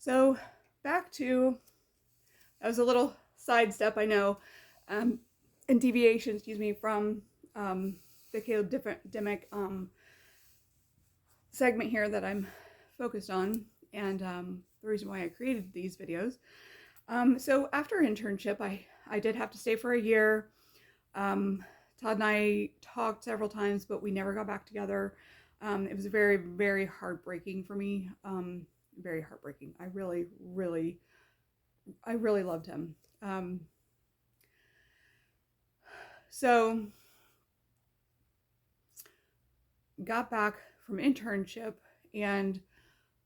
So back to, that was a little sidestep, I know, and deviation, excuse me, from the Caleb Dimick segment here that I'm focused on, and the reason why I created these videos. So after internship, I did have to stay for a year. Todd and I talked several times, but we never got back together. It was very, very heartbreaking for me. Very heartbreaking. I really loved him. So got back from internship, and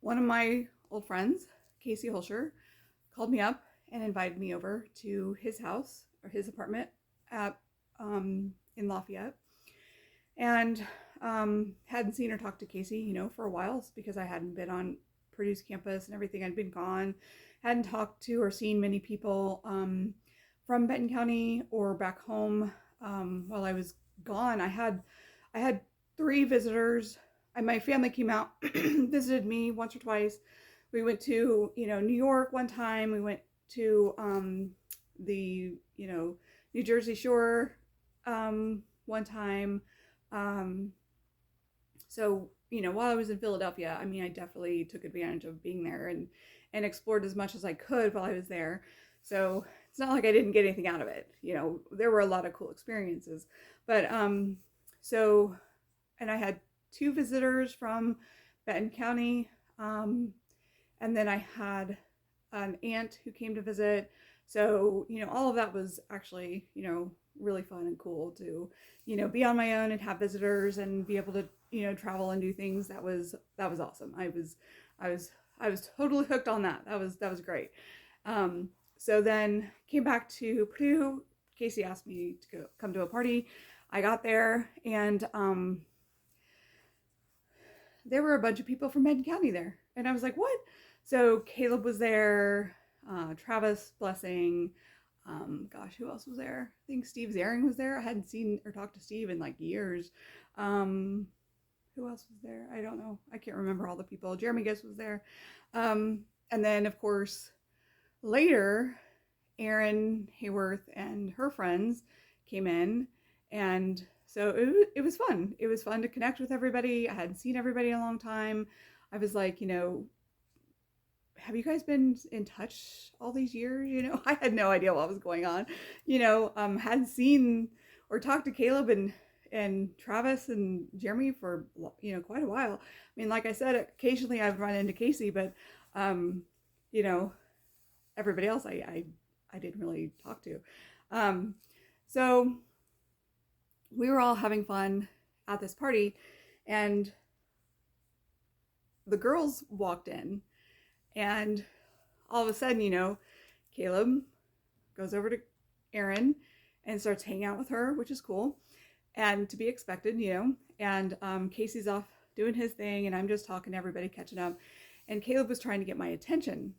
one of my old friends, Casey Holscher, called me up and invited me over to his house or his apartment at in Lafayette, and hadn't seen or talked to Casey, you know, for a while because I hadn't been on Purdue's campus and everything. I'd been gone, hadn't talked to or seen many people from Benton County or back home. While I was gone, I had 3 visitors. My family came out, visited me once or twice. We went to, New York one time. We went to the, New Jersey Shore one time. So, while I was in Philadelphia, I mean, I definitely took advantage of being there and explored as much as I could while I was there. So it's not like I didn't get anything out of it. There were a lot of cool experiences. But so, and I had 2 visitors from Benton County. And then I had an aunt who came to visit. So, all of that was actually, really fun and cool to, be on my own and have visitors and be able to, travel and do things. That was awesome. I was totally hooked on that. That was great. So then came back to Purdue. Casey asked me to come to a party. I got there, and there were a bunch of people from Benton County there. And I was like, what? So Caleb was there, Travis Blessing, gosh, who else was there? I think Steve Zaring was there. I hadn't seen or talked to Steve in like years. Who else was there? I don't know. I can't remember all the people. Jeremy Guest was there. And then, of course, later, Erin Hayworth and her friends came in, and so it was fun. It was fun to connect with everybody. I hadn't seen everybody in a long time. I was like, have you guys been in touch all these years? I had no idea what was going on. Hadn't seen or talked to Caleb and Travis and Jeremy for, quite a while. I mean, like I said, occasionally I've run into Casey, but, everybody else I didn't really talk to. So we were all having fun at this party, and the girls walked in, and all of a sudden, Caleb goes over to Erin and starts hanging out with her, which is cool and to be expected, and Casey's off doing his thing, and I'm just talking to everybody, catching up, and Caleb was trying to get my attention,